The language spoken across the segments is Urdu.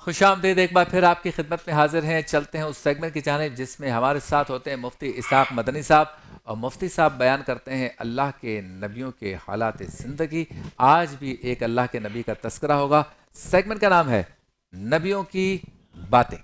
خوش آمدید ایک بار پھر آپ کی خدمت میں حاضر ہیں. چلتے ہیں اس سیگمنٹ کی جانب جس میں ہمارے ساتھ ہوتے ہیں مفتی اسحاق مدنی صاحب، اور مفتی صاحب بیان کرتے ہیں اللہ کے نبیوں کے حالات زندگی. آج بھی ایک اللہ کے نبی کا تذکرہ ہوگا. سیگمنٹ کا نام ہے نبیوں کی باتیں.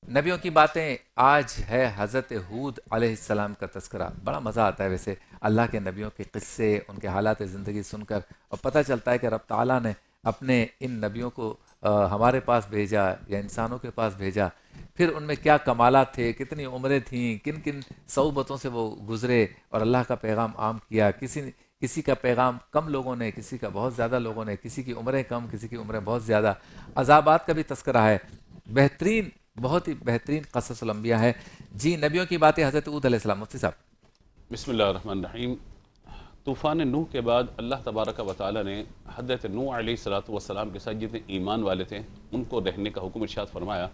نبیوں کی باتیں آج ہے حضرت ہود علیہ السلام کا تذکرہ. بڑا مزہ آتا ہے ویسے اللہ کے نبیوں کے قصے، ان کے حالات زندگی سن کر، اور پتہ چلتا ہے کہ رب تعالیٰ نے اپنے ان نبیوں کو ہمارے پاس بھیجا یا انسانوں کے پاس بھیجا. پھر ان میں کیا کمالات تھے، کتنی عمریں تھیں، کن کن صعوبتوں سے وہ گزرے اور اللہ کا پیغام عام کیا. کسی کا پیغام کم لوگوں نے، کسی کا بہت زیادہ لوگوں نے، کسی کی عمریں کم، کسی کی عمریں بہت زیادہ. عذابات کا بھی تذکرہ ہے. بہترین، بہت ہی بہترین قصص الانبیاء ہے. جی، نبیوں کی باتیں حضرت ہود علیہ السلام. مفتی صاحب بسم اللہ الرحمن الرحیم. طوفان نوح کے بعد اللہ تبارک و تعالی نے حضرت نوح علیہ السلام کے ساتھ جتنے ایمان والے تھے ان کو رہنے کا حکم ارشاد فرمایا.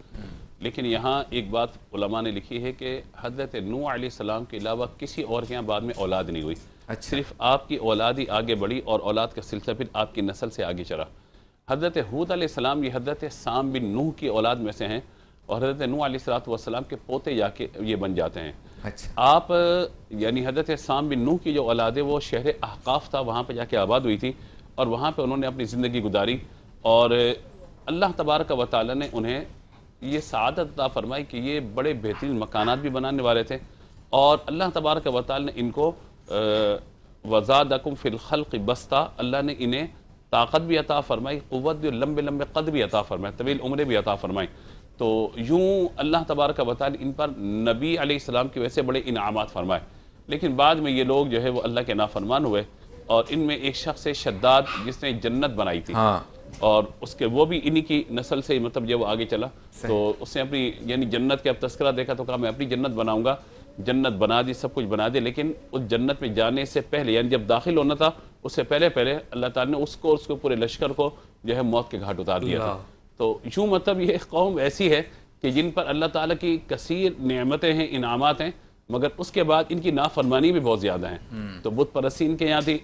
لیکن یہاں ایک بات علماء نے لکھی ہے کہ حضرت نوح علیہ السلام کے علاوہ کسی اور کے یہاں بعد میں اولاد نہیں ہوئی. صرف آپ کی اولاد ہی آگے بڑھی اور اولاد کا سلسلہ پھر آپ کی نسل سے آگے چلا. حضرت ہود علیہ السلام یہ حضرت سام بن نوح کی اولاد میں سے ہیں، اور حضرت نوح علیہ السلام کے پوتے جا کے یہ بن جاتے ہیں. آپ یعنی حضرت سام بن نوح کی جو اولاد ہے وہ شہر احقاف تھا، وہاں پہ جا کے آباد ہوئی تھی، اور وہاں پہ انہوں نے اپنی زندگی گزاری. اور اللہ تبارک و تعالی نے انہیں یہ سعادت عطا فرمائی کہ یہ بڑے بہترین مکانات بھی بنانے والے تھے. اور اللہ تبارک و تعالی نے ان کو وزادکم فی الخلق بسطہ، اللہ نے انہیں طاقت بھی عطا فرمائی، قوت بھی، لمبے لمبے قد بھی عطا فرمائی، طویل عمریں بھی عطا فرمائی. تو یوں اللہ تبارک و تعالی ان پر نبی علیہ السلام کی وجہ سے بڑے انعامات فرمائے. لیکن بعد میں یہ لوگ جو ہے وہ اللہ کے نافرمان ہوئے، اور ان میں ایک شخص شداد جس نے جنت بنائی تھی، اور اس کے وہ بھی انہی کی نسل سے مطلب جو وہ آگے چلا. تو اس نے اپنی یعنی جنت کے اب تذکرہ دیکھا تو کہا میں اپنی جنت بناؤں گا. جنت بنا دی، سب کچھ بنا دے، لیکن اس جنت میں جانے سے پہلے یعنی جب داخل ہونا تھا اس سے پہلے اللہ تعالیٰ نے اس کو اس کے پورے لشکر کو جو ہے موت کے گھاٹ اتار دیا تھا. تو یوں مطلب یہ قوم ایسی ہے کہ جن پر اللہ تعالیٰ کی کثیر نعمتیں ہیں، انعامات ہیں، مگر اس کے بعد ان کی نافرمانی بھی بہت زیادہ ہیں. تو بت پرستی ان کے یہاں تھی.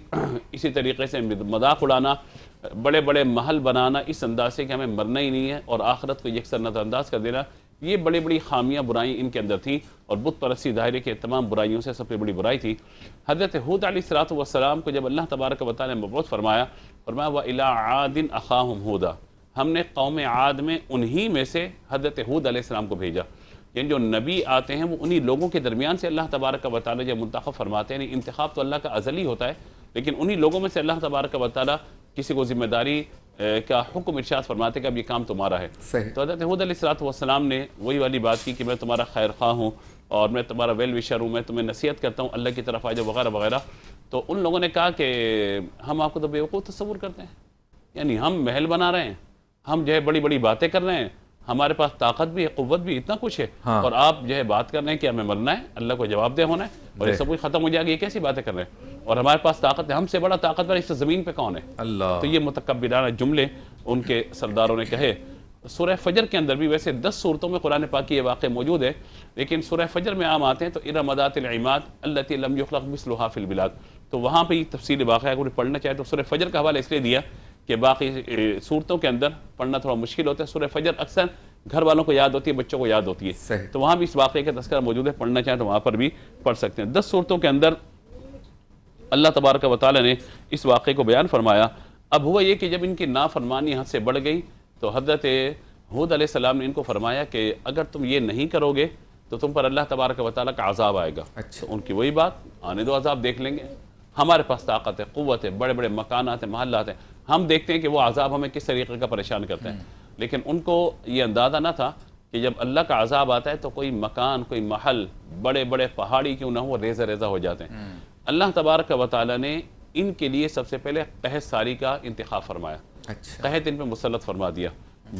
اسی طریقے سے مذاق اڑانا، بڑے بڑے محل بنانا اس انداز سے کہ ہمیں مرنا ہی نہیں ہے، اور آخرت کو یکسر نظر انداز کر دینا، یہ بڑی بڑی خامیاں، برائیں ان کے اندر تھیں. اور بت پرستی ظاہر ہے کہ تمام برائیوں سے سب سے بڑی برائی تھی. حضرت ہود علیہ السلام کو جب اللہ تبارک و تعالی نے مبعوث فرمایا وَإِلَىٰ عَادٍ أَخَاهُمْ هُودًا، ہم نے قوم عاد میں انہی میں سے حضرت ہود علیہ السلام کو بھیجا. یعنی جو نبی آتے ہیں وہ انہی لوگوں کے درمیان سے اللہ تبارک و تعالی جب منتخب فرماتے ہیں. انتخاب تو اللہ کا ازلی ہوتا ہے، لیکن انہی لوگوں میں سے اللہ تبارک و تعالی کسی کو ذمہ داری کا حکم ارشاد فرماتے کہ اب یہ کام تمہارا ہے. تو حضرت ہود علیہ السلام نے وہی والی بات کی کہ میں تمہارا خیر خواہ ہوں اور میں تمہارا ویل وشر ہوں، میں تمہیں نصیحت کرتا ہوں اللہ کی طرف آ جاؤ وغیرہ وغیرہ. تو ان لوگوں نے کہا کہ ہم آپ کو تو بیوقوف تصور کرتے ہیں، یعنی ہم محل بنا رہے ہیں، ہم جو ہے بڑی بڑی باتیں کر رہے ہیں، ہمارے پاس طاقت بھی ہے، قوت بھی، اتنا کچھ ہے، اور آپ جو ہے بات کر رہے ہیں کہ ہمیں مرنا ہے، اللہ کو جواب دہ ہونا ہے، اور یہ سب کچھ ختم ہو جائے گا. یہ کیسی باتیں کر رہے ہیں؟ اور ہمارے پاس طاقت ہے، ہم سے بڑا طاقتور اس زمین پہ کون ہے؟ تو یہ متکبرانہ جملے ان کے سرداروں نے کہے. سورہ فجر کے اندر بھی ویسے 10 صورتوں میں قرآن پاک کی یہ واقع موجود ہے، لیکن سورہ فجر میں عام آتے ہیں تو ارم ذات العماد التی لم یخلق مثلها فی البلاد. تو وہاں پہ یہ تفصیل واقعہ اگر پڑھنا چاہے تو سورہ فجر کا حوالہ اس لیے دیا کہ باقی صورتوں کے اندر پڑھنا تھوڑا مشکل ہوتا ہے. سورہ فجر اکثر گھر والوں کو یاد ہوتی ہے، بچوں کو یاد ہوتی ہے، تو وہاں بھی اس واقعے کا تذکرہ موجود ہے، پڑھنا چاہیں تو وہاں پر بھی پڑھ سکتے ہیں. 10 صورتوں کے اندر اللہ تبارک و تعالی نے اس واقعے کو بیان فرمایا. اب ہوا یہ کہ جب ان کی نافرمانی حد سے بڑھ گئی تو حضرت ہود علیہ السلام نے ان کو فرمایا کہ اگر تم یہ نہیں کرو گے تو تم پر اللہ تبارک و تعالیٰ کا عذاب آئے گا. تو ان کی وہی بات، آنے دو عذاب دیکھ لیں گے، ہمارے پاس طاقت ہے، قوت ہے، بڑے بڑے مکانات ہیں، محلات ہیں، ہم دیکھتے ہیں کہ وہ عذاب ہمیں کس طریقے کا پریشان کرتے ہیں. لیکن ان کو یہ اندازہ نہ تھا کہ جب اللہ کا عذاب آتا ہے تو کوئی مکان، کوئی محل، بڑے بڑے پہاڑی کیوں نہ ہو، ریزہ ریزہ ہو جاتے ہیں. اللہ تبارک و تعالیٰ نے ان کے لیے سب سے پہلے قحط ساری کا انتخاب فرمایا. قحط ان پہ مسلط فرما دیا،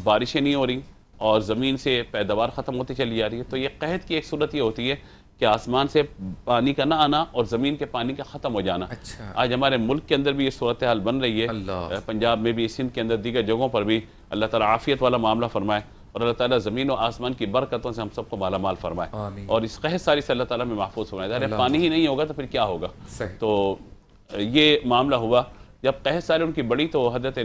بارشیں نہیں ہو رہی اور زمین سے پیداوار ختم ہوتی چلی جا رہی ہے. تو یہ قحط کی ایک صورت یہ ہوتی ہے کہ آسمان سے پانی کا نہ آنا اور زمین کے پانی کا ختم ہو جانا. آج ہمارے ملک کے اندر بھی یہ صورتحال بن رہی ہے، پنجاب میں بھی، سندھ کے اندر، دیگر جگہوں پر بھی. اللہ تعالیٰ عافیت والا معاملہ فرمائے. اور اللہ تعالیٰ زمین و آسمان کی برکتوں سے ہم سب کو مالا مال فرمائے آمین۔ اور اس قحط ساری سے اللہ تعالیٰ میں محفوظ فرمائے۔ ظاہر ہے پانی ہی نہیں ہوگا تو پھر کیا ہوگا؟ صحیح۔ تو یہ معاملہ ہوا جب قحط ساری ان کی بڑی، تو حضرت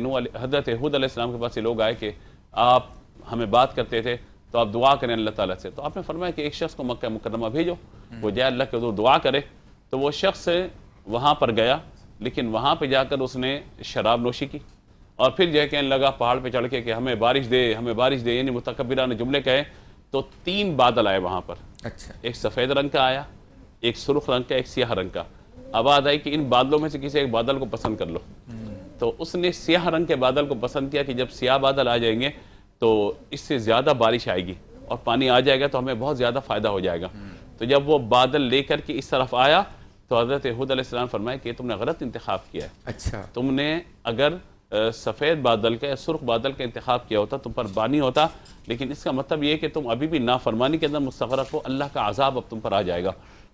ہود علیہ السلام کے پاس یہ لوگ آئے کہ آپ ہمیں بات کرتے تھے تو آپ دعا کریں اللہ تعالیٰ سے۔ تو آپ نے فرمایا کہ ایک شخص کو مکہ مکرمہ بھیجو، وہ جائے اللہ کے حضور دعا کرے۔ تو وہ شخص وہاں پر گیا، لیکن وہاں پہ جا کر اس نے شراب نوشی کی، اور پھر جو ہے کہنے لگا پہاڑ پہ چڑھ کے کہ ہمیں بارش دے، ہمیں بارش دے، یعنی متکبرانہ جملے کہے۔ تو 3 بادل آئے وہاں پر، اچھا، ایک سفید رنگ کا آیا، ایک سرخ رنگ کا، ایک سیاہ رنگ کا۔ آواز آئی کہ ان بادلوں میں سے کسی ایک بادل کو پسند کر لو۔ تو اس نے سیاہ رنگ کے بادل کو پسند کیا کہ جب سیاہ بادل آ جائیں گے تو اس سے زیادہ بارش آئے گی اور پانی آ جائے گا تو ہمیں بہت زیادہ فائدہ ہو جائے گا۔ تو جب وہ بادل لے کر کے اس طرف آیا تو حضرت ہود علیہ السلام فرمائے کہ تم نے غلط انتخاب کیا ہے۔ اچھا، تم نے اگر سفید بادل کا یا سرخ بادل کا انتخاب کیا ہوتا تم پر پانی ہوتا، لیکن اس کا مطلب یہ ہے کہ تم ابھی بھی نافرمانی کے اندر مستغرق ہو، اللہ کا عذاب اب تم پر آ جائے گا۔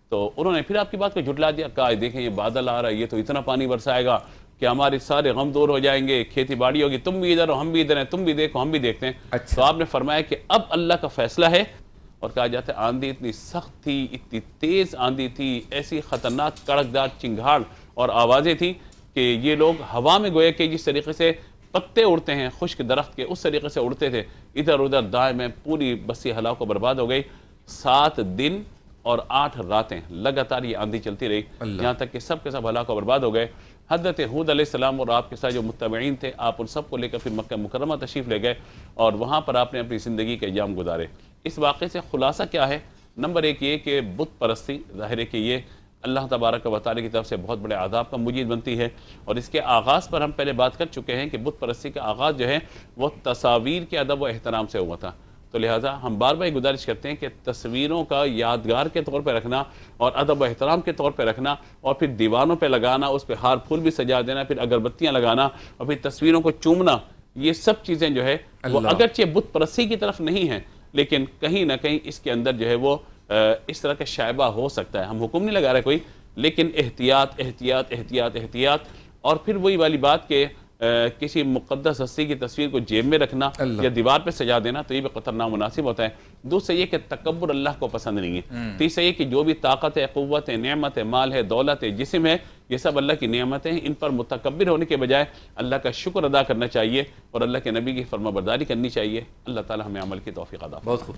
تو انہوں نے پھر آپ کی بات کو جھٹلا دیا، کہا دیکھیں یہ بادل آ رہا ہے، یہ تو اتنا پانی برسائے گا کہ ہمارے سارے غم دور ہو جائیں گے، کھیتی باڑی ہوگی، تم بھی ادھر ہو ہم بھی ادھر ہیں، تم بھی دیکھو ہم بھی دیکھتے ہیں۔ اچھا۔ تو آپ نے فرمایا کہ اب اللہ کا فیصلہ ہے، اور کہا جاتا ہے آندھی اتنی سخت تھی، اتنی تیز آندھی تھی، ایسی خطرناک کڑکدار چنگھاڑ اور آوازیں تھیں کہ یہ لوگ ہوا میں گویا کہ جس طریقے سے پتے اڑتے ہیں خشک درخت کے، اس طریقے سے اڑتے تھے ادھر ادھر دائیں میں، پوری بستی ہلاک و برباد ہو گئی۔ 7 دن اور 8 راتیں لگاتار یہ آندھی چلتی رہی، یہاں تک کہ سب کے سب ہلاک و برباد ہو گئے۔ حضرت ہود علیہ السلام اور آپ کے ساتھ جو متبعین تھے، آپ ان سب کو لے کر پھر مکہ مکرمہ تشریف لے گئے، اور وہاں پر آپ نے اپنی زندگی کے ایام گزارے۔ اس واقعے سے خلاصہ کیا ہے؟ نمبر 1 یہ کہ بت پرستی ظاہر ہے کہ یہ اللہ تبارک و تعالی کی طرف سے بہت بڑے عذاب کا موجب بنتی ہے، اور اس کے آغاز پر ہم پہلے بات کر چکے ہیں کہ بت پرستی کا آغاز جو ہے وہ تصاویر کے ادب و احترام سے ہوا تھا۔ تو لہٰذا ہم بار بار گزارش کرتے ہیں کہ تصویروں کا یادگار کے طور پہ رکھنا اور ادب و احترام کے طور پہ رکھنا، اور پھر دیوانوں پہ لگانا، اس پہ ہار پھول بھی سجا دینا، پھر اگربتیاں لگانا، اور پھر تصویروں کو چومنا، یہ سب چیزیں جو ہے وہ اگرچہ بت پرستی کی طرف نہیں ہیں، لیکن کہیں نہ کہیں اس کے اندر جو ہے وہ اس طرح کا شائبہ ہو سکتا ہے۔ ہم حکم نہیں لگا رہے کوئی، لیکن احتیاط احتیاط احتیاط احتیاط۔ اور پھر وہی والی بات کہ کسی مقدس ہستی کی تصویر کو جیب میں رکھنا یا دیوار پہ سجا دینا، تو یہ بھی قطر نامناسب ہوتا ہے۔ دوسرے یہ کہ تکبر اللہ کو پسند نہیں ہے۔ تیسرے یہ کہ جو بھی طاقت ہے، قوت ہے، نعمت ہے، مال ہے، دولت ہے، جسم ہے، یہ سب اللہ کی نعمتیں ہیں، ان پر متکبر ہونے کے بجائے اللہ کا شکر ادا کرنا چاہیے اور اللہ کے نبی کی فرما برداری کرنی چاہیے۔ اللہ تعالی ہمیں عمل کی توفیق عطا فرمائے۔ بہت خوب۔